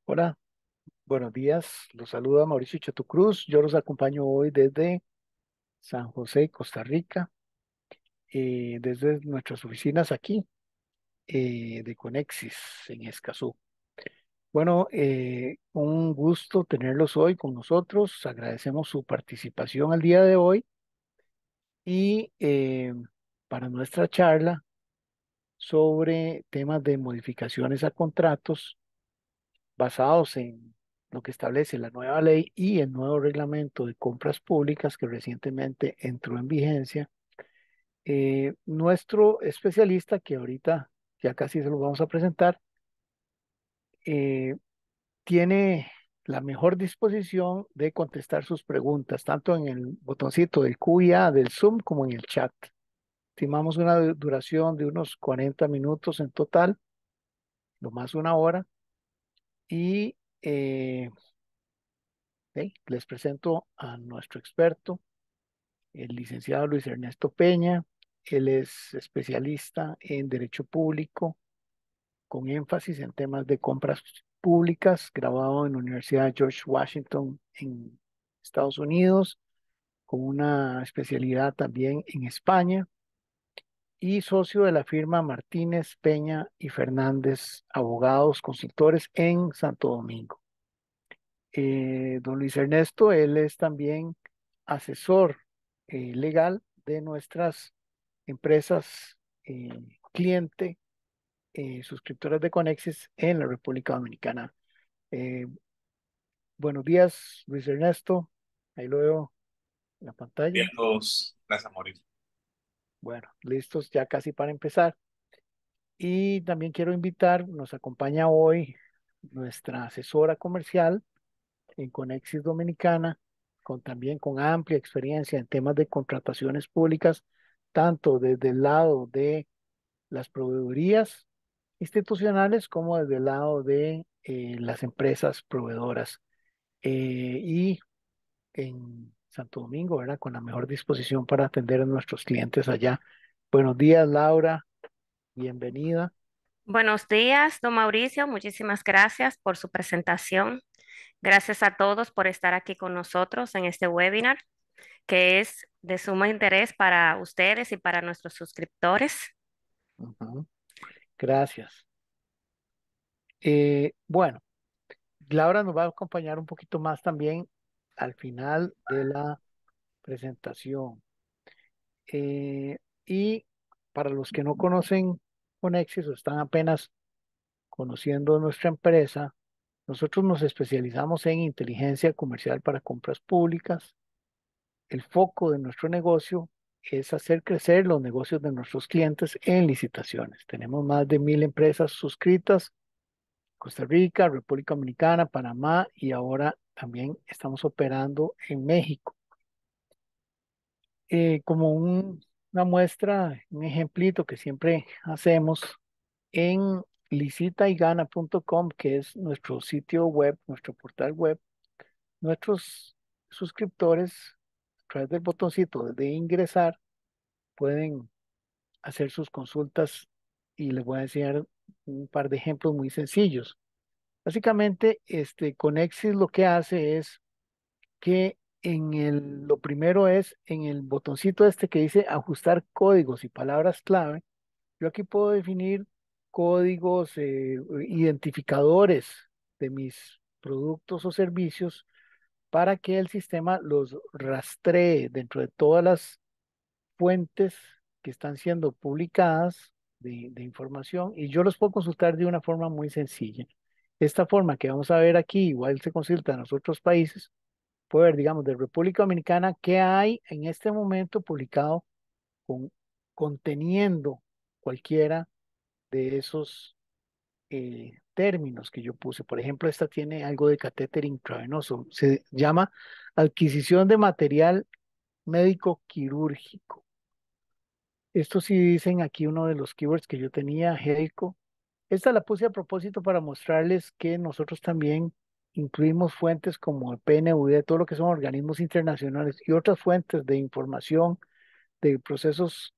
Hola, buenos días. Los saluda Mauricio Cruz. Yo los acompaño hoy desde San José, Costa Rica, desde nuestras oficinas aquí de Conexis en Escazú. Bueno, un gusto tenerlos hoy con nosotros. Agradecemos su participación al día de hoy y para nuestra charla sobre temas de modificaciones a contratos basados en lo que establece la nueva ley y el nuevo reglamento de compras públicas que recientemente entró en vigencia. Nuestro especialista, que ahorita ya casi se lo vamos a presentar, eh, tiene la mejor disposición de contestar sus preguntas, tanto en el botoncito del QIA del Zoom como en el chat. Estimamos una duración de unos 40 minutos en total, lo más una hora, y les presento a nuestro experto, el licenciado Luis Ernesto Peña. Él es especialista en Derecho Público, con énfasis en temas de compras públicas, graduado en la Universidad George Washington en Estados Unidos, con una especialidad también en España, y socio de la firma Martínez, Peña y Fernández, abogados consultores en Santo Domingo. Don Luis Ernesto, él es también asesor legal de nuestras empresas cliente, suscriptoras de Conexis en la República Dominicana. Eh, Buenos días, Luis Ernesto. Ahí lo veo en la Bien, pantalla. todos. Gracias, Mauricio. Bueno, listos ya casi para empezar. Y también quiero invitar, nos acompaña hoy nuestra asesora comercial en Conexis Dominicana, también con amplia experiencia en temas de contrataciones públicas, tanto desde el lado de las proveedorías institucionales como desde el lado de las empresas proveedoras. Y en Santo Domingo, ¿verdad? Con la mejor disposición para atender a nuestros clientes allá. Buenos días, Laura. Bienvenida. Buenos días, don Mauricio. Muchísimas gracias por su presentación. Gracias a todos por estar aquí con nosotros en este webinar, que es de suma interés para ustedes y para nuestros suscriptores. Ujú. Gracias. Bueno, Laura nos va a acompañar un poquito más también al final de la presentación. Y para los que no conocen Conexis o están apenas conociendo nuestra empresa, nosotros nos especializamos en inteligencia comercial para compras públicas. El foco de nuestro negocio es hacer crecer los negocios de nuestros clientes en licitaciones. Tenemos más de 1.000 empresas suscritas: Costa Rica, República Dominicana, Panamá, y ahora también estamos operando en México. Como una muestra, un ejemplito que siempre hacemos en licitaygana.com, que es nuestro sitio web, nuestro portal web. Nuestros suscriptores, a través del botoncito de ingresar, pueden hacer sus consultas, y les voy a enseñar un par de ejemplos muy sencillos. Básicamente, Conexis lo que hace es que lo primero es en el botoncito que dice ajustar códigos y palabras clave. Yo aquí puedo definir códigos, identificadores de mis productos o servicios para que el sistema los rastree dentro de todas las fuentes que están siendo publicadas de información, y yo los puedo consultar de una forma muy sencilla. Esta forma que vamos a ver aquí, igual se consulta en los otros países. Puedo ver, digamos, de República Dominicana, qué hay en este momento publicado con, conteniendo cualquiera de esos términos que yo puse. Por ejemplo, esta tiene algo de catéter intravenoso. Se llama adquisición de material médico quirúrgico. Esto sí dicen aquí uno de los keywords que yo tenía, GEICO. Esta la puse a propósito para mostrarles que nosotros también incluimos fuentes como el PNUD, todo lo que son organismos internacionales y otras fuentes de información de procesos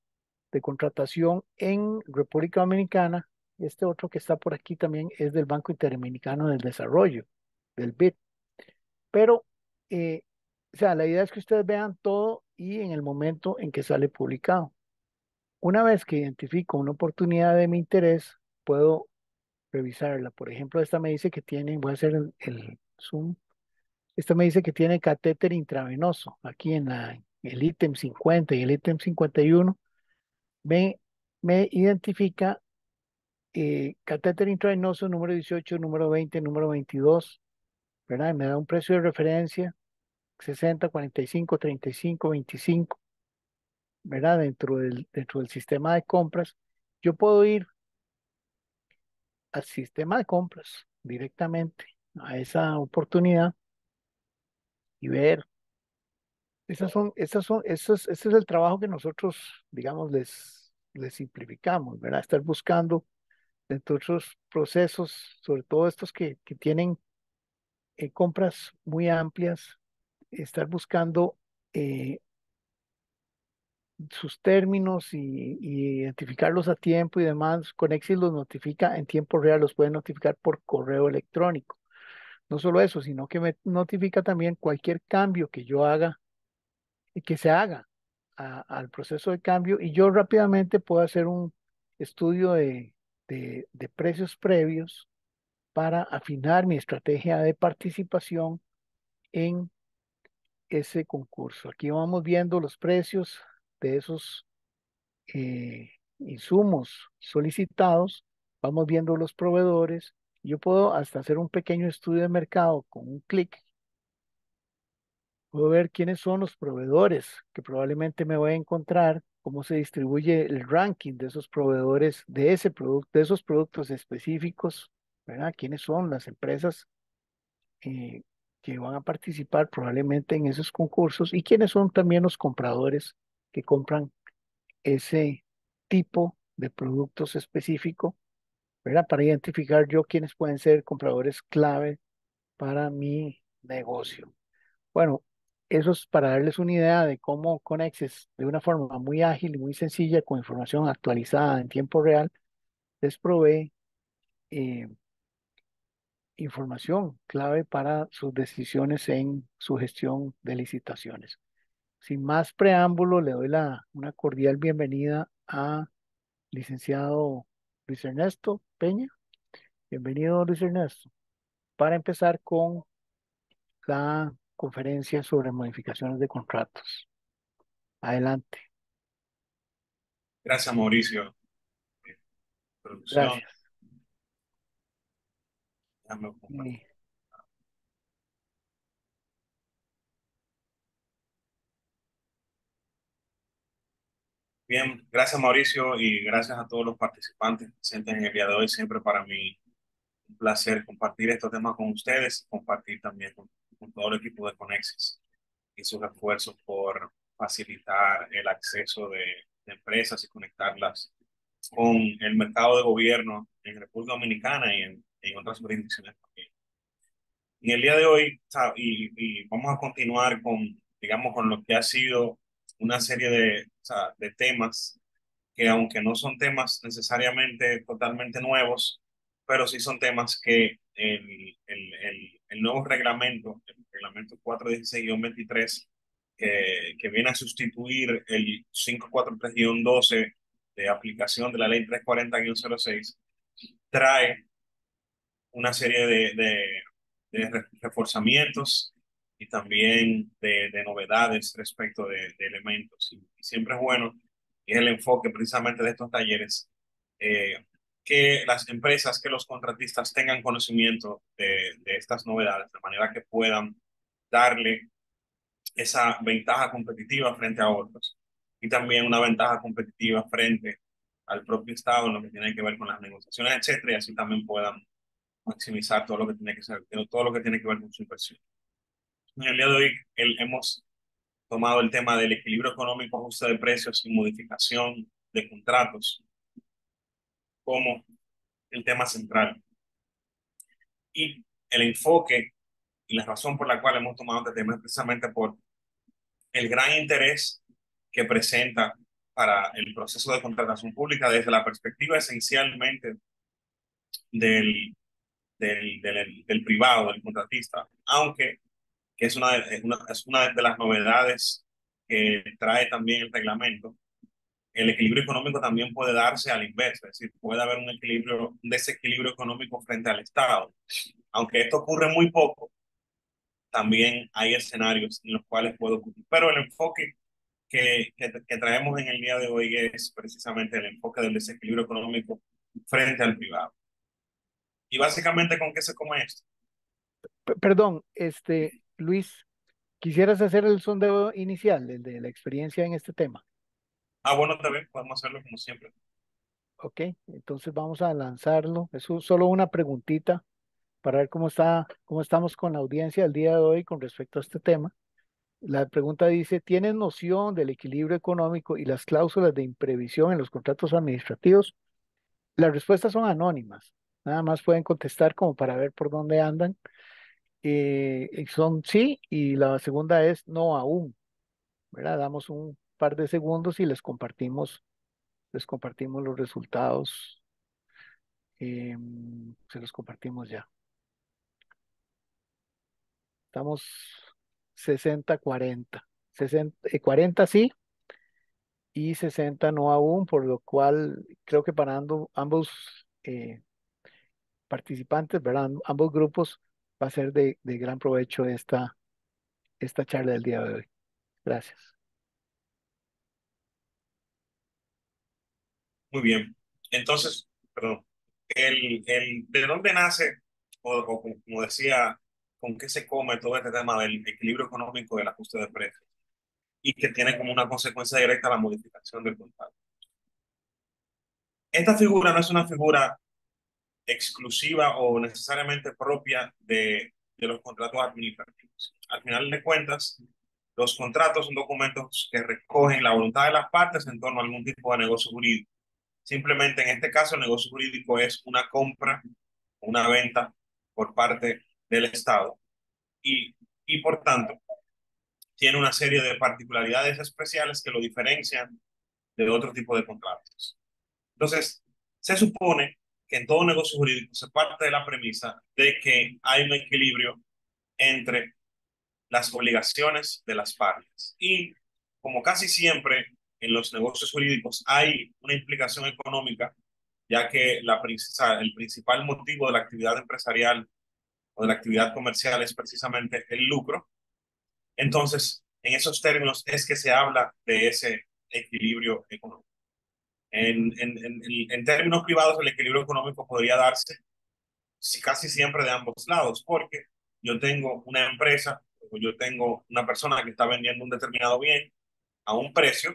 de contratación en República Dominicana, este otro que está por aquí también es del Banco Interamericano del Desarrollo, del BID. Pero, o sea, la idea es que ustedes vean todo y en el momento en que sale publicado. Una vez que identifico una oportunidad de mi interés, puedo revisarla. Por ejemplo, esta me dice que tiene, voy a hacer el zoom, esta me dice que tiene catéter intravenoso. Aquí en el ítem 50 y el ítem 51 me, me identifica catéter intravenoso número 18, número 20, número 22, ¿verdad? Me da un precio de referencia 60, 45, 35, 25, ¿verdad? Dentro del sistema de compras. Yo puedo ir al sistema de compras directamente a esa oportunidad y ver. Ese es el trabajo que nosotros, digamos, les simplificamos, ¿verdad? Estar buscando dentro de otros procesos, sobre todo estos que tienen compras muy amplias, estar buscando eh, sus términos y identificarlos a tiempo y demás. Conexis los notifica en tiempo real, los puede notificar por correo electrónico. No solo eso, sino que me notifica también cualquier cambio que yo haga y que se haga al proceso de cambio y yo rápidamente puedo hacer un estudio de precios previos para afinar mi estrategia de participación en ese concurso. Aquí vamos viendo los precios de esos insumos solicitados, vamos viendo los proveedores. Yo puedo hasta hacer un pequeño estudio de mercado con un clic. Puedo ver quiénes son los proveedores que probablemente me voy a encontrar, cómo se distribuye el ranking de esos proveedores, de ese producto, de esos productos específicos, ¿verdad? ¿Quiénes son las empresas eh, que van a participar probablemente en esos concursos y quiénes son también los compradores que compran ese tipo de productos específicos, ¿verdad? Para identificar yo quiénes pueden ser compradores clave para mi negocio. Bueno, eso es para darles una idea de cómo Conexes, de una forma muy ágil y muy sencilla, con información actualizada en tiempo real, les provee eh, información clave para sus decisiones en su gestión de licitaciones. Sin más preámbulo, le doy una cordial bienvenida a licenciado Luis Ernesto Peña. Bienvenido, Luis Ernesto, para empezar con la conferencia sobre modificaciones de contratos. Adelante. Gracias, Mauricio. Producción. Gracias. Déjame compartir. Bien, gracias, Mauricio, y gracias a todos los participantes presentes en el día de hoy. Siempre para mí un placer compartir estos temas con ustedes, compartir también con todo el equipo de Conexis y sus esfuerzos por facilitar el acceso de empresas y conectarlas con el mercado de gobierno en República Dominicana y en otras jurisdicciones también. En el día de hoy, y vamos a continuar con, digamos, con lo que ha sido una serie de temas que, aunque no son temas necesariamente totalmente nuevos, pero sí son temas que el nuevo reglamento, el reglamento 416-23, que viene a sustituir el 543-12 de aplicación de la ley 340-06, trae una serie de reforzamientos y también de novedades respecto de elementos. Y siempre es bueno, y es el enfoque precisamente de estos talleres, que las empresas, que los contratistas tengan conocimiento de estas novedades, de manera que puedan darle esa ventaja competitiva frente a otros y también una ventaja competitiva frente al propio Estado en lo que tiene que ver con las negociaciones, etcétera, y así también puedan maximizar todo lo que tiene que ser, todo lo que tiene que ver con su inversión. En el día de hoy hemos tomado el tema del equilibrio económico, ajuste de precios y modificación de contratos como el tema central. Y el enfoque y la razón por la cual hemos tomado este tema es precisamente por el gran interés que presenta para el proceso de contratación pública desde la perspectiva esencialmente del privado, del contratista, aunque que es una de las novedades que trae también el reglamento. El equilibrio económico también puede darse al inverso, es decir, puede haber un desequilibrio económico frente al Estado. Aunque esto ocurre muy poco, también hay escenarios en los cuales puede ocurrir. Pero el enfoque que traemos en el día de hoy es precisamente el enfoque del desequilibrio económico frente al privado. Y básicamente, ¿con qué se come esto? Perdón, Luis, ¿quisieras hacer el sondeo inicial, el de la experiencia en este tema? Ah, bueno, también podemos hacerlo como siempre. Ok, entonces vamos a lanzarlo. Solo una preguntita para ver cómo estamos con la audiencia el día de hoy con respecto a este tema. La pregunta dice, ¿tienes noción del equilibrio económico y las cláusulas de imprevisión en los contratos administrativos? Las respuestas son anónimas. Nada más pueden contestar como para ver por dónde andan. Y son sí, y la segunda es no aún, ¿verdad? Damos un par de segundos y les compartimos los resultados. Se los compartimos ya. Estamos 60-40. 40 sí y 60 no aún, por lo cual creo que para ambos participantes, ¿verdad? Ambos grupos va a ser de gran provecho esta charla del día de hoy. Gracias. Muy bien. Entonces, perdón, ¿de dónde nace, o como decía, con qué se come todo este tema del equilibrio económico del ajuste de precios? Y que tiene como una consecuencia directa la modificación del contrato. Esta figura no es una figura exclusiva o necesariamente propia de los contratos administrativos. Al final de cuentas, los contratos son documentos que recogen la voluntad de las partes en torno a algún tipo de negocio jurídico. Simplemente en este caso el negocio jurídico es una compra, una venta por parte del Estado y, y por tanto tiene una serie de particularidades especiales que lo diferencian de otro tipo de contratos. Entonces, se supone que en todo negocio jurídico se parte de la premisa de que hay un equilibrio entre las obligaciones de las partes. Y como casi siempre en los negocios jurídicos hay una implicación económica, ya que el principal motivo de la actividad empresarial o de la actividad comercial es precisamente el lucro. Entonces, en esos términos es que se habla de ese equilibrio económico. En términos privados, el equilibrio económico podría darse casi siempre de ambos lados, porque yo tengo una empresa o yo tengo una persona que está vendiendo un determinado bien a un precio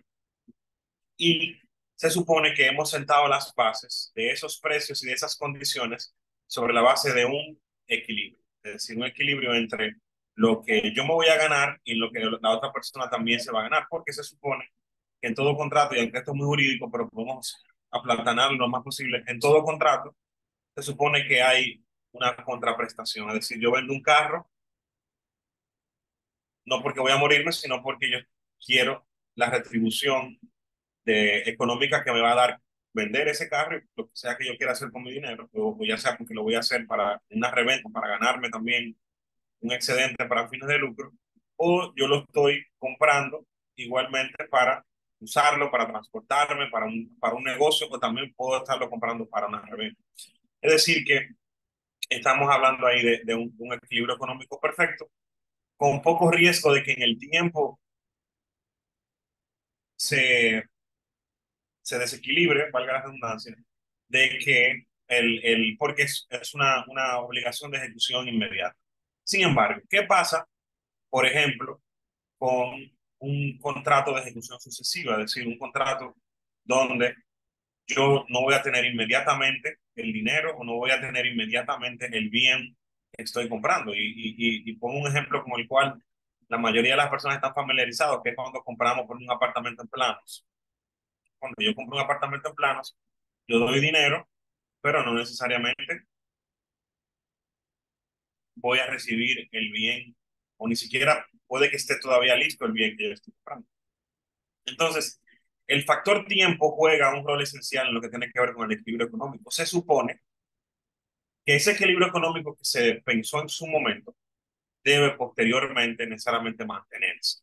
y se supone que hemos sentado las bases de esos precios y de esas condiciones sobre la base de un equilibrio, es decir, un equilibrio entre lo que yo me voy a ganar y lo que la otra persona también se va a ganar, porque se supone que en todo contrato, y aunque esto es muy jurídico, pero podemos aplatanarlo lo más posible, en todo contrato se supone que hay una contraprestación, es decir, yo vendo un carro no porque voy a morirme, sino porque yo quiero la retribución económica que me va a dar vender ese carro y lo que sea que yo quiera hacer con mi dinero, o ya sea porque lo voy a hacer para una reventa, para ganarme también un excedente para fines de lucro, o yo lo estoy comprando igualmente para usarlo, para transportarme, para un negocio, o también puedo estarlo comprando para una reventa. Es decir, que estamos hablando ahí de un equilibrio económico perfecto, con poco riesgo de que en el tiempo se, se desequilibre, valga la redundancia, de que porque es una obligación de ejecución inmediata. Sin embargo, ¿qué pasa, por ejemplo, con un contrato de ejecución sucesiva? Es decir, un contrato donde yo no voy a tener inmediatamente el dinero o no voy a tener inmediatamente el bien que estoy comprando. Y pongo un ejemplo como el cual la mayoría de las personas están familiarizados, que es cuando compramos por un apartamento en planos. Cuando yo compro un apartamento en planos, yo doy dinero, pero no necesariamente voy a recibir el bien, o ni siquiera puede que esté todavía listo el bien que yo estoy comprando. Entonces, el factor tiempo juega un rol esencial en lo que tiene que ver con el equilibrio económico. Se supone que ese equilibrio económico que se pensó en su momento debe posteriormente necesariamente mantenerse.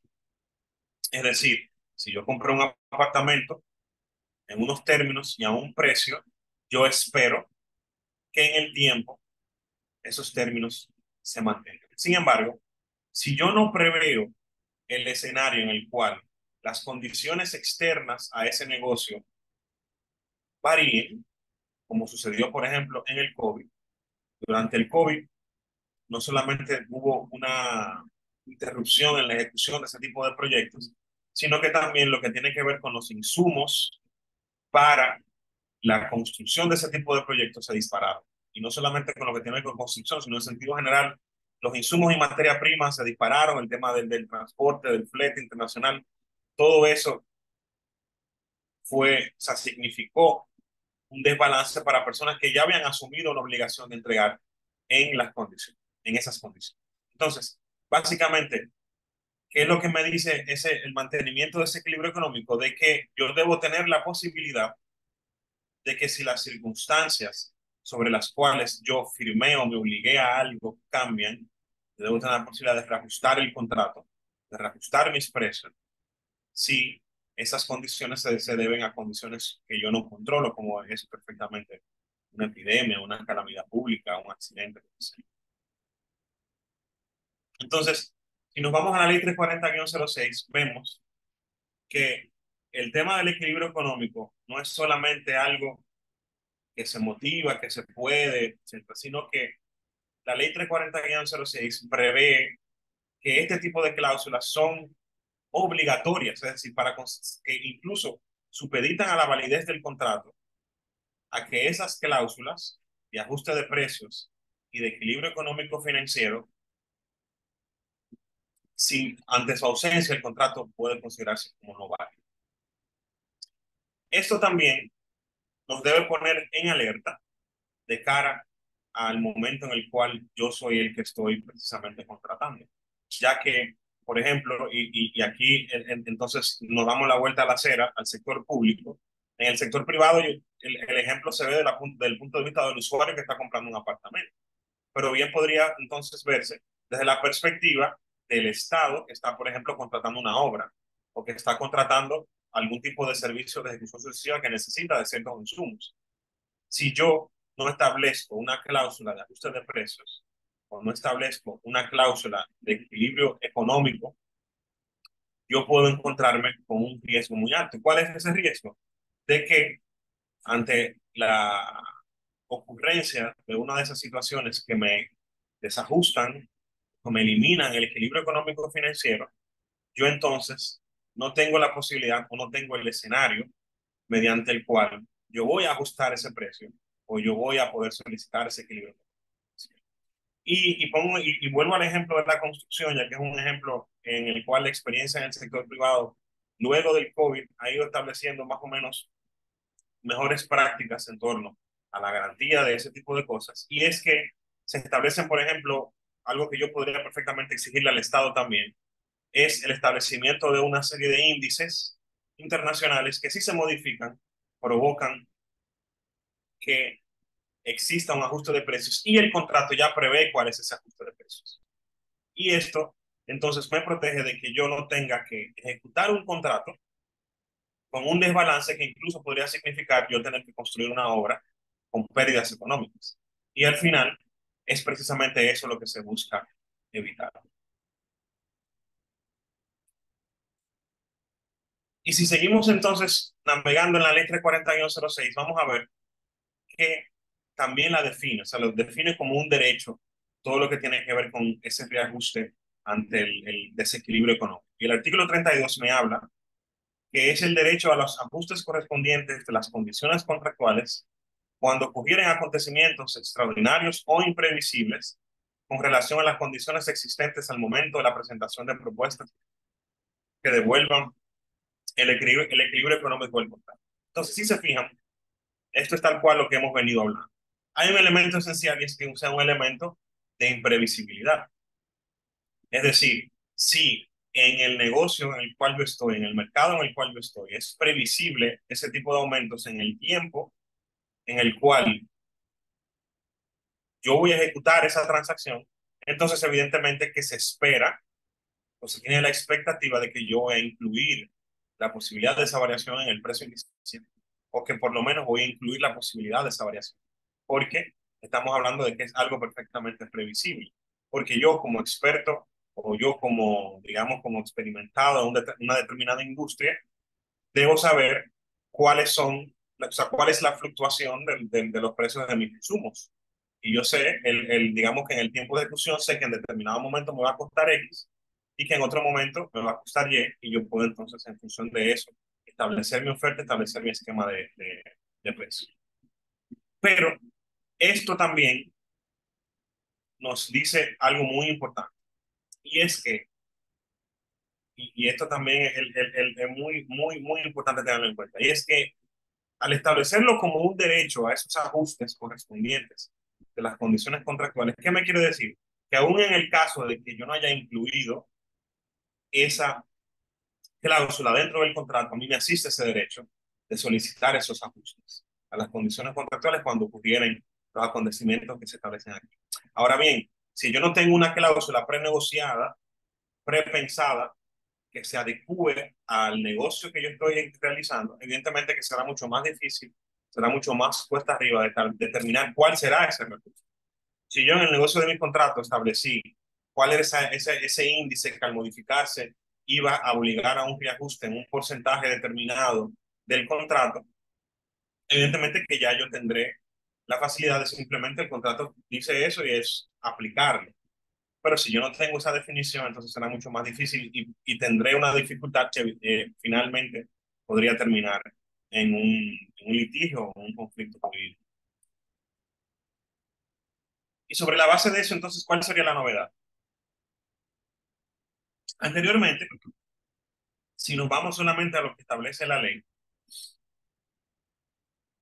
Es decir, si yo compré un apartamento en unos términos y a un precio, yo espero que en el tiempo esos términos se mantengan. Sin embargo, si yo no preveo el escenario en el cual las condiciones externas a ese negocio varíen, como sucedió, por ejemplo, en el COVID, durante el COVID, no solamente hubo una interrupción en la ejecución de ese tipo de proyectos, sino que también lo que tiene que ver con los insumos para la construcción de ese tipo de proyectos se dispararon. Y no solamente con lo que tiene que ver con construcción, sino en sentido general, los insumos y materia prima se dispararon, el tema del transporte, del flete internacional, todo eso fue, o sea, significó un desbalance para personas que ya habían asumido la obligación de entregar en las condiciones, en esas condiciones. Entonces, básicamente, ¿qué es lo que me dice el mantenimiento de ese equilibrio económico? De que yo debo tener la posibilidad de que si las circunstancias sobre las cuales yo firmé o me obligué a algo cambian, yo debo tener la posibilidad de reajustar el contrato, de reajustar mis precios, si esas condiciones se deben a condiciones que yo no controlo, como es perfectamente una epidemia, una calamidad pública, un accidente. Entonces, si nos vamos a la ley 340-06, vemos que el tema del equilibrio económico no es solamente algo que se motiva, que se puede, etcétera, sino que la ley 340-06 prevé que este tipo de cláusulas son obligatorias, es decir, para que incluso supeditan a la validez del contrato, a que esas cláusulas de ajuste de precios y de equilibrio económico financiero, si ante su ausencia el contrato puede considerarse como no válido. Esto también nos debe poner en alerta de cara al momento en el cual yo soy el que estoy precisamente contratando. Ya que, por ejemplo, y aquí entonces nos damos la vuelta a la acera al sector público. En el sector privado, el ejemplo se ve del punto de vista del usuario que está comprando un apartamento. Pero bien podría entonces verse desde la perspectiva del Estado que está, por ejemplo, contratando una obra o que está contratando algún tipo de servicio de ejecución sucesiva que necesita de ciertos insumos. Si yo no establezco una cláusula de ajuste de precios o no establezco una cláusula de equilibrio económico, yo puedo encontrarme con un riesgo muy alto. ¿Cuál es ese riesgo? De que ante la ocurrencia de una de esas situaciones que me desajustan o me eliminan el equilibrio económico financiero, yo entonces no tengo la posibilidad o no tengo el escenario mediante el cual yo voy a ajustar ese precio o yo voy a poder solicitar ese equilibrio. Y vuelvo al ejemplo de la construcción, ya que es un ejemplo en el cual la experiencia en el sector privado, luego del COVID, ha ido estableciendo más o menos mejores prácticas en torno a la garantía de ese tipo de cosas. Y es que se establecen, por ejemplo, algo que yo podría perfectamente exigirle al Estado también, es el establecimiento de una serie de índices internacionales que si se modifican, provocan que exista un ajuste de precios y el contrato ya prevé cuál es ese ajuste de precios. Y esto entonces me protege de que yo no tenga que ejecutar un contrato con un desbalance que incluso podría significar yo tener que construir una obra con pérdidas económicas. Y al final es precisamente eso lo que se busca evitar. Y si seguimos entonces navegando en la ley 340-06, vamos a ver que también la define, o sea, lo define como un derecho todo lo que tiene que ver con ese reajuste ante el desequilibrio económico. Y el artículo 32 me habla que es el derecho a los ajustes correspondientes de las condiciones contractuales cuando ocurrieren acontecimientos extraordinarios o imprevisibles con relación a las condiciones existentes al momento de la presentación de propuestas que devuelvan el equilibrio económico del contrato. Entonces, si se fijan, esto es tal cual lo que hemos venido hablando. Hay un elemento esencial y es que sea un elemento de imprevisibilidad. Es decir, si en el negocio en el cual yo estoy, en el mercado en el cual yo estoy, es previsible ese tipo de aumentos en el tiempo en el cual yo voy a ejecutar esa transacción, entonces evidentemente que se espera o se tiene la expectativa de que yo voy a incluir la posibilidad de esa variación en el precio inicial, o que por lo menos voy a incluir la posibilidad de esa variación, porque estamos hablando de que es algo perfectamente previsible, porque yo como experto o yo como, digamos, como experimentado en una determinada industria, debo saber cuáles son, o sea, cuál es la fluctuación de los precios de mis insumos. Y yo sé, digamos que en el tiempo de ejecución sé que en determinado momento me va a costar X y que en otro momento me va a costar Y, y yo puedo entonces en función de eso establecer mi oferta, establecer mi esquema de precio. Pero esto también nos dice algo muy importante, y es que, y esto también es muy, muy, muy importante tenerlo en cuenta, y es que al establecerlo como un derecho a esos ajustes correspondientes de las condiciones contractuales, ¿qué me quiere decir? Que aún en el caso de que yo no haya incluido esa cláusula dentro del contrato, a mí me asiste ese derecho de solicitar esos ajustes a las condiciones contractuales cuando ocurrieren los acontecimientos que se establecen aquí. Ahora bien, si yo no tengo una cláusula prenegociada, prepensada, que se adecue al negocio que yo estoy realizando, evidentemente que será mucho más difícil, será mucho más cuesta arriba determinar cuál será ese recurso. Si yo en el negocio de mi contrato establecí cuál era ese índice que al modificarse iba a obligar a un reajuste en un porcentaje determinado del contrato, evidentemente que ya yo tendré la facilidad de simplemente el contrato dice eso y es aplicarlo. Pero si yo no tengo esa definición, entonces será mucho más difícil y tendré una dificultad que finalmente podría terminar en un litigio o un conflicto jurídico. Y sobre la base de eso, entonces, ¿cuál sería la novedad? Anteriormente, si nos vamos solamente a lo que establece la ley,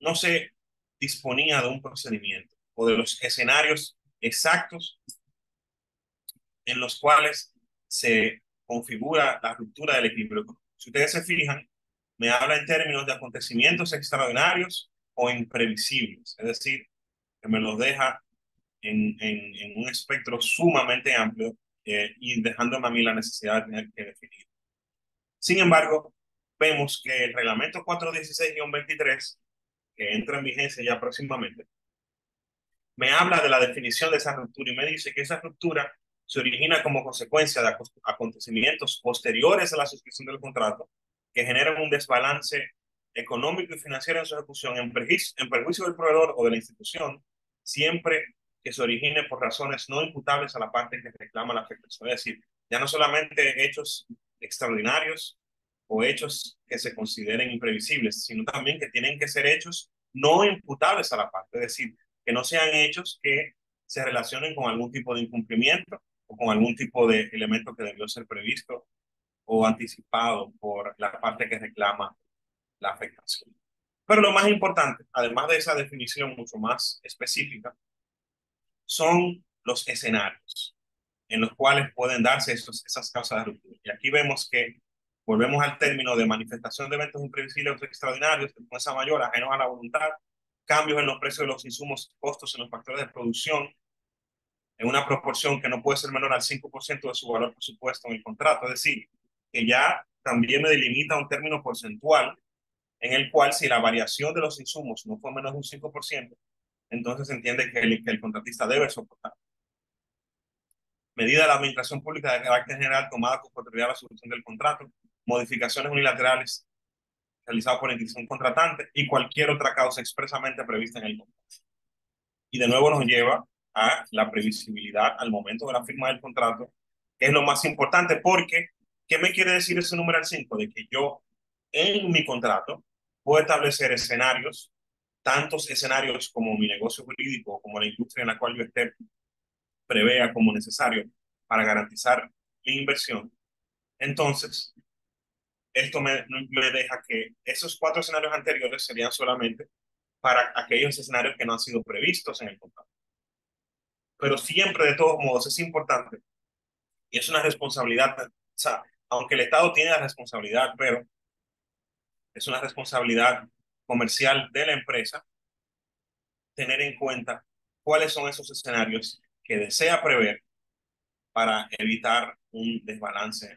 no se disponía de un procedimiento o de los escenarios exactos en los cuales se configura la ruptura del equilibrio. Si ustedes se fijan, me habla en términos de acontecimientos extraordinarios o imprevisibles, es decir, que me los deja en un espectro sumamente amplio y dejándome a mí la necesidad de tener que definir. Sin embargo, vemos que el reglamento 416-23, que entra en vigencia ya próximamente, me habla de la definición de esa ruptura y me dice que esa ruptura se origina como consecuencia de acontecimientos posteriores a la suscripción del contrato que generan un desbalance económico y financiero en su ejecución en perjuicio del proveedor o de la institución, siempre que se origine por razones no imputables a la parte que reclama la afectación. Es decir, ya no solamente hechos extraordinarios o hechos que se consideren imprevisibles, sino también que tienen que ser hechos no imputables a la parte. Es decir, que no sean hechos que se relacionen con algún tipo de incumplimiento o con algún tipo de elemento que debió ser previsto o anticipado por la parte que reclama la afectación. Pero lo más importante, además de esa definición mucho más específica, son los escenarios en los cuales pueden darse esas causas de ruptura. Y aquí vemos que volvemos al término de manifestación de eventos imprevisibles o extraordinarios, de fuerza mayor, ajenos a la voluntad, cambios en los precios de los insumos, costos en los factores de producción, en una proporción que no puede ser menor al 5% de su valor presupuesto en el contrato. Es decir, que ya también me delimita un término porcentual en el cual si la variación de los insumos no fue menos de un 5%, entonces se entiende que el contratista debe soportar. Medida de la administración pública de carácter general tomada con posterioridad a la solución del contrato, modificaciones unilaterales realizadas por la institución contratante y cualquier otra causa expresamente prevista en el contrato. Y de nuevo nos lleva a la previsibilidad al momento de la firma del contrato, que es lo más importante, porque ¿qué me quiere decir ese numeral 5? De que yo en mi contrato puedo establecer escenarios, tantos escenarios como mi negocio jurídico, como la industria en la cual yo esté, prevea como necesario para garantizar mi inversión. Entonces, esto me deja que esos 4 escenarios anteriores serían solamente para aquellos escenarios que no han sido previstos en el contrato. Pero siempre, de todos modos, es importante y es una responsabilidad, o sea, aunque el Estado tiene la responsabilidad, pero es una responsabilidad comercial de la empresa tener en cuenta cuáles son esos escenarios que desea prever para evitar un desbalance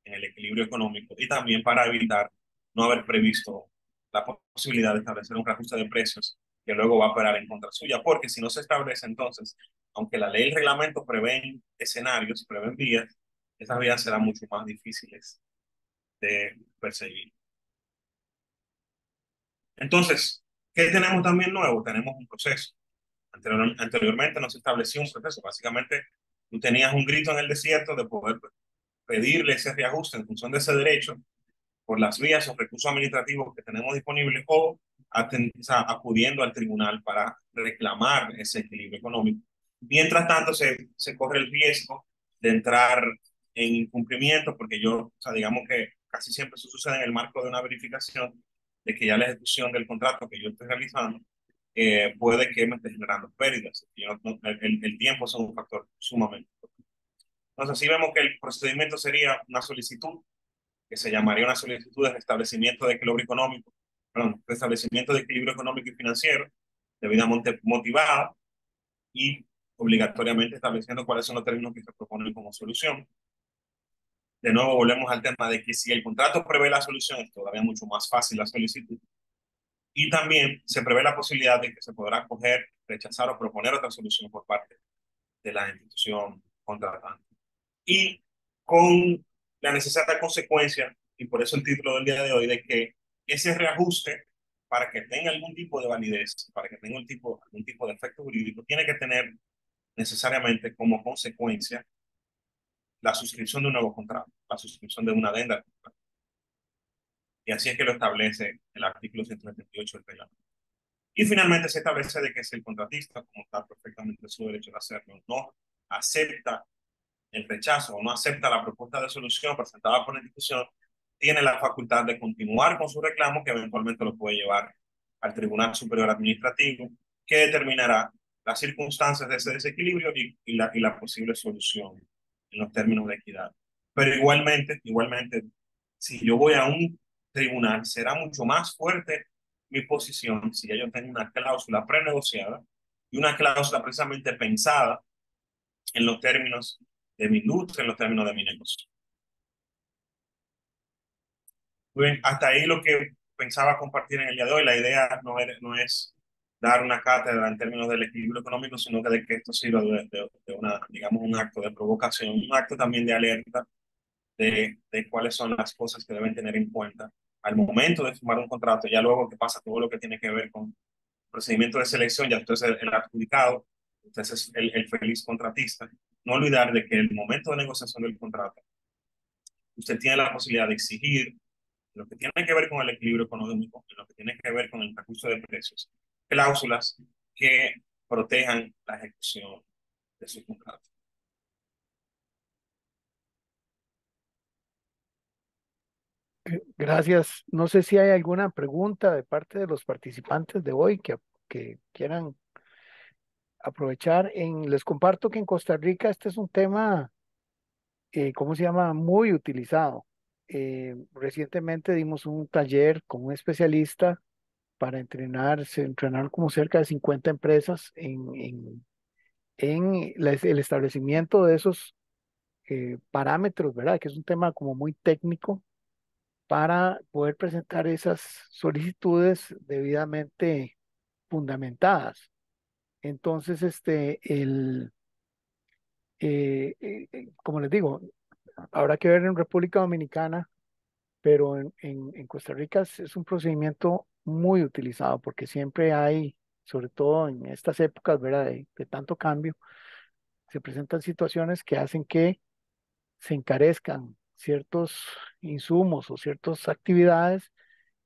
en el equilibrio económico y también para evitar no haber previsto la posibilidad de establecer un reajuste de precios que luego va a operar en contra suya, porque si no se establece entonces, aunque la ley y el reglamento prevén escenarios, prevén vías, esas vías serán mucho más difíciles de perseguir. Entonces, ¿qué tenemos también nuevo? Tenemos un proceso. Anteriormente no se estableció un proceso. Básicamente, tú tenías un grito en el desierto de poder pedirle ese reajuste en función de ese derecho por las vías o recursos administrativos que tenemos disponibles o, o sea, acudiendo al tribunal para reclamar ese equilibrio económico. Mientras tanto, se corre el riesgo de entrar en incumplimiento porque yo, o sea, digamos que casi siempre eso sucede en el marco de una verificación de que ya la ejecución del contrato que yo estoy realizando puede que me esté generando pérdidas. El tiempo es un factor sumamente importante. Entonces, así vemos que el procedimiento sería una solicitud, que se llamaría una solicitud de restablecimiento de equilibrio económico, perdón, restablecimiento de equilibrio económico y financiero, debidamente motivada y obligatoriamente estableciendo cuáles son los términos que se proponen como solución. De nuevo, volvemos al tema de que si el contrato prevé la solución, es todavía mucho más fácil la solicitud. Y también se prevé la posibilidad de que se podrá coger, rechazar o proponer otra solución por parte de la institución contratante. Y con la necesaria consecuencia, y por eso el título del día de hoy, de que ese reajuste, para que tenga algún tipo de validez, para que tenga algún tipo de efecto jurídico, tiene que tener necesariamente como consecuencia la suscripción de un nuevo contrato, la suscripción de una adenda. Y así es que lo establece el artículo 178 del reglamento. Y finalmente se establece de que si el contratista, como está perfectamente en su derecho de hacerlo, no acepta el rechazo o no acepta la propuesta de solución presentada por la institución, tiene la facultad de continuar con su reclamo, que eventualmente lo puede llevar al Tribunal Superior Administrativo, que determinará las circunstancias de ese desequilibrio y la posible solución en los términos de equidad. Pero igualmente, si yo voy a un tribunal, será mucho más fuerte mi posición si ya yo tengo una cláusula prenegociada y una cláusula precisamente pensada en los términos de mi industria, en los términos de mi negocio. Bien, hasta ahí lo que pensaba compartir en el día de hoy. La idea no es dar una cátedra en términos del equilibrio económico, sino que de que esto sirva de una, digamos, un acto de provocación, un acto también de alerta de cuáles son las cosas que deben tener en cuenta al momento de firmar un contrato, ya luego que pasa todo lo que tiene que ver con procedimiento de selección, ya usted es el adjudicado, usted es el feliz contratista. No olvidar de que el momento de negociación del contrato, usted tiene la posibilidad de exigir lo que tiene que ver con el equilibrio económico, lo que tiene que ver con el recurso de precios, cláusulas que protejan la ejecución de su contrato. Gracias. No sé si hay alguna pregunta de parte de los participantes de hoy que quieran aprovechar. Les comparto que en Costa Rica este es un tema, ¿cómo se llama? Muy utilizado. Recientemente dimos un taller con un especialista para se entrenaron como cerca de 50 empresas en el establecimiento de esos parámetros, ¿verdad? Que es un tema como muy técnico para poder presentar esas solicitudes debidamente fundamentadas. Entonces, como les digo, habrá que ver en República Dominicana, pero en Costa Rica es un procedimiento muy utilizado porque siempre hay, sobre todo en estas épocas, ¿verdad? De tanto cambio, se presentan situaciones que hacen que se encarezcan ciertos insumos o ciertas actividades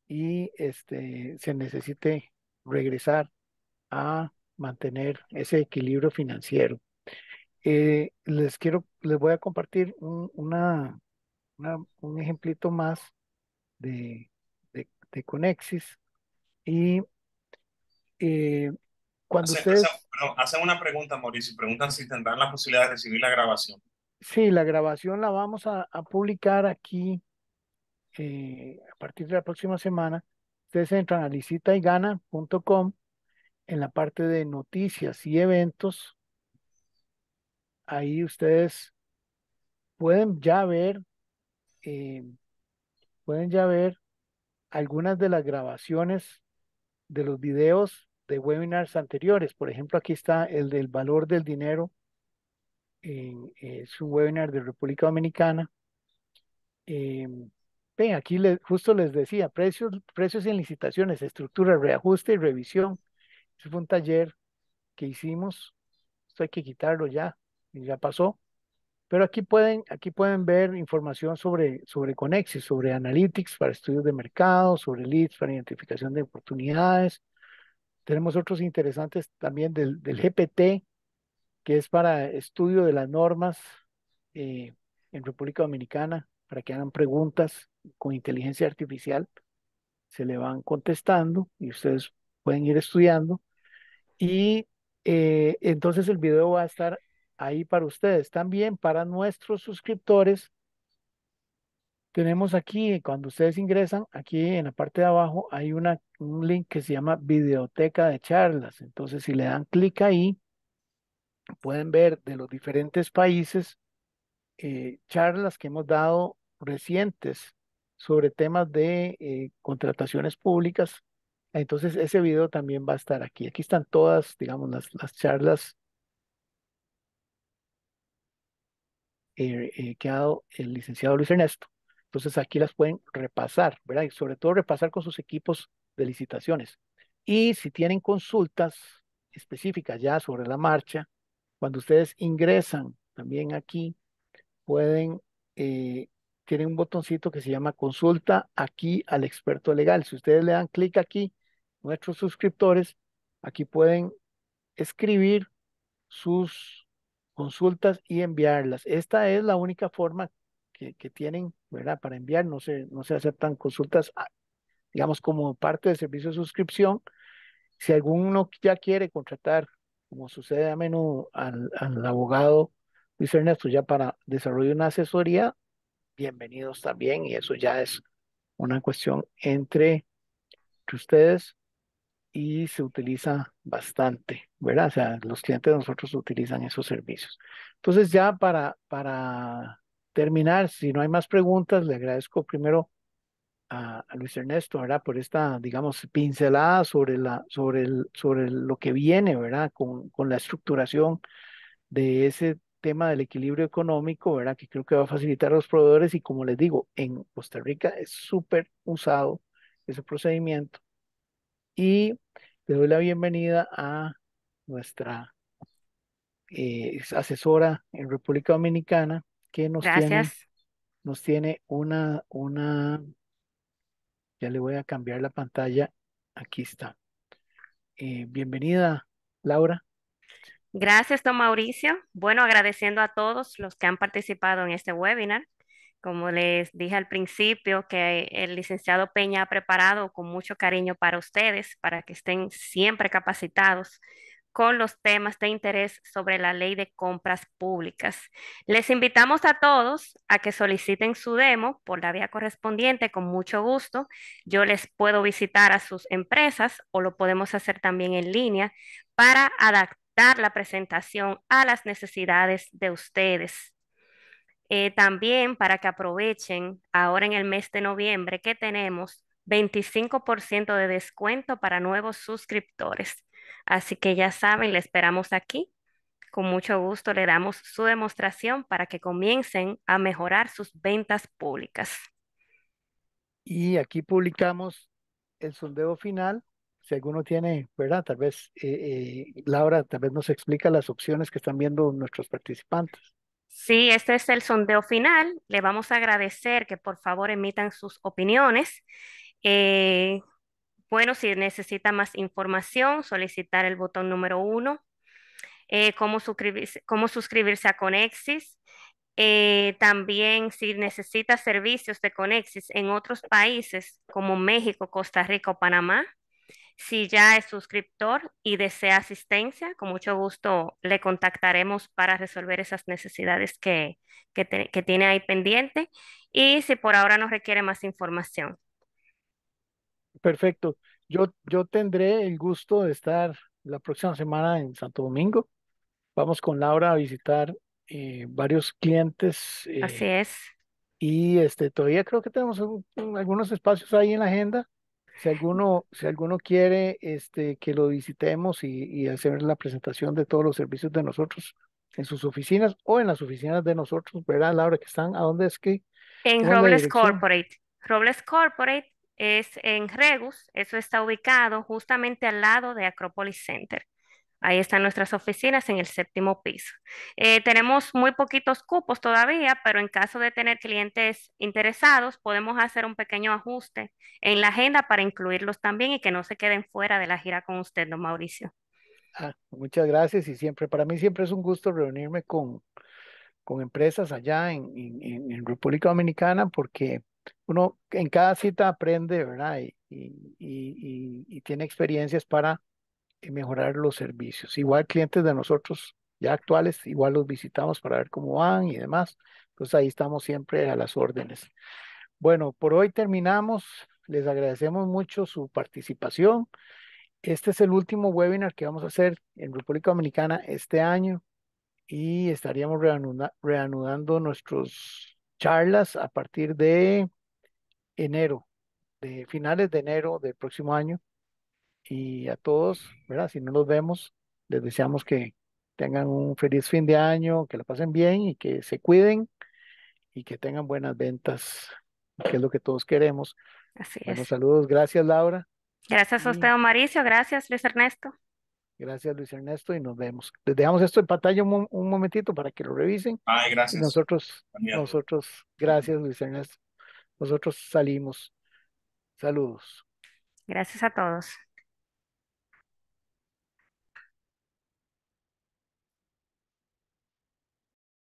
y se necesite regresar a mantener ese equilibrio financiero. Les voy a compartir un ejemplito más de, de Conexis y eh, cuando ustedes, Hacen una pregunta, Mauricio, preguntan si tendrán la posibilidad de recibir la grabación. sí, la grabación la vamos a publicar aquí a partir de la próxima semana. Ustedes entran a licitaygana.com en la parte de noticias y eventos, ahí ustedes pueden ya ver, eh, pueden ya ver algunas de las grabaciones de los videos de webinars anteriores. Por ejemplo, aquí está el del valor del dinero, es un webinar de República Dominicana. Eh, Ven, aquí justo les decía, precios en licitaciones, estructura, reajuste y revisión. Ese fue un taller que hicimos. Esto hay que quitarlo ya, y ya pasó. Pero aquí pueden ver información sobre Conexis, sobre Analytics para estudios de mercado, sobre leads para identificación de oportunidades. Tenemos otros interesantes también del GPT, que es para estudio de las normas eh, en República Dominicana, para que hagan preguntas con inteligencia artificial, se le van contestando y ustedes pueden ir estudiando. Y entonces el video va a estar ahí para ustedes. También para nuestros suscriptores, tenemos aquí, cuando ustedes ingresan, aquí en la parte de abajo hay un link que se llama Videoteca de Charlas. Entonces, si le dan clic ahí, pueden ver de los diferentes países charlas que hemos dado recientes sobre temas de contrataciones públicas. Entonces, ese video también va a estar aquí. Aquí están todas, digamos, las charlas que ha dado el licenciado Luis Ernesto. Entonces, aquí las pueden repasar, ¿verdad? Y sobre todo repasar con sus equipos de licitaciones. Y si tienen consultas específicas ya sobre la marcha, cuando ustedes ingresan también aquí, pueden, eh, tienen un botoncito que se llama consulta aquí al experto legal. Si ustedes le dan clic aquí, nuestros suscriptores, aquí pueden escribir sus consultas y enviarlas. Esta es la única forma que tienen, ¿verdad? Para enviar, no se aceptan consultas, digamos, como parte del servicio de suscripción. Si alguno ya quiere contratar, como sucede a menudo, al abogado Luis Ernesto ya para desarrollo de una asesoría, bienvenidos también, y eso ya es una cuestión entre ustedes y se utiliza bastante, ¿verdad? O sea, los clientes de nosotros utilizan esos servicios. Entonces, ya para terminar, si no hay más preguntas, le agradezco primero a Luis Ernesto, ¿verdad? Por esta, digamos, pincelada sobre lo que viene, ¿verdad? Con la estructuración de ese tema del equilibrio económico, ¿verdad? Que creo que va a facilitar a los proveedores y como les digo, en Costa Rica es súper usado ese procedimiento. Y le doy la bienvenida a nuestra asesora en República Dominicana que Gracias. nos tiene ya le voy a cambiar la pantalla, aquí está. Bienvenida, Laura. Gracias, don Mauricio. Bueno, agradeciendo a todos los que han participado en este webinar. Como les dije al principio, que el licenciado Peña ha preparado con mucho cariño para ustedes, para que estén siempre capacitados con los temas de interés sobre la ley de compras públicas. Les invitamos a todos a que soliciten su demo por la vía correspondiente con mucho gusto. Yo les puedo visitar a sus empresas o lo podemos hacer también en línea para adaptar la presentación a las necesidades de ustedes. También para que aprovechen ahora en el mes de noviembre que tenemos 25% de descuento para nuevos suscriptores. Así que ya saben, le esperamos aquí. Con mucho gusto le damos su demostración para que comiencen a mejorar sus ventas públicas. Y aquí publicamos el sondeo final. Si alguno tiene, ¿verdad? Tal vez, Laura, tal vez nos explica las opciones que están viendo nuestros participantes. Sí, este es el sondeo final. Le vamos a agradecer que por favor emitan sus opiniones. Eh, bueno, si necesita más información, solicitar el botón número 1. Cómo suscribirse a Conexis. También si necesita servicios de Conexis en otros países como México, Costa Rica o Panamá. Si ya es suscriptor y desea asistencia, con mucho gusto le contactaremos para resolver esas necesidades que tiene ahí pendiente. Y si por ahora no requiere más información. Perfecto. Yo tendré el gusto de estar la próxima semana en Santo Domingo. Vamos con Laura a visitar varios clientes Así es. y todavía creo que tenemos algunos espacios ahí en la agenda. Si alguno quiere que lo visitemos y hacer la presentación de todos los servicios de nosotros en sus oficinas o en las oficinas de nosotros, ¿verdad, Laura? Que están, ¿a dónde es que? En ¿Cómo es la Robles dirección? Corporate. Robles Corporate es en Regus, eso está ubicado justamente al lado de Acropolis Center. Ahí están nuestras oficinas en el séptimo piso. Tenemos muy poquitos cupos todavía, pero en caso de tener clientes interesados, podemos hacer un pequeño ajuste en la agenda para incluirlos también y que no se queden fuera de la gira con usted, don Mauricio. Muchas gracias y para mí siempre es un gusto reunirme con empresas allá en República Dominicana porque uno en cada cita aprende, ¿verdad? Y tiene experiencias para mejorar los servicios. Igual clientes de nosotros ya actuales, igual los visitamos para ver cómo van y demás. Entonces ahí estamos siempre a las órdenes. Bueno, por hoy terminamos. Les agradecemos mucho su participación. Este es el último webinar que vamos a hacer en República Dominicana este año y estaríamos reanudando nuestras charlas a partir de enero, de finales de enero del próximo año. Y a todos, ¿verdad? Si no los vemos, les deseamos que tengan un feliz fin de año, que la pasen bien y que se cuiden y que tengan buenas ventas, que es lo que todos queremos. Así Bueno, es. saludos, gracias Laura Gracias a usted, y don Mauricio. Gracias, Luis Ernesto. gracias Luis Ernesto y nos vemos. Les dejamos esto en pantalla un momentito para que lo revisen Ay, y gracias. También a todos. gracias Luis Ernesto, nosotros salimos. Saludos. Gracias a todos.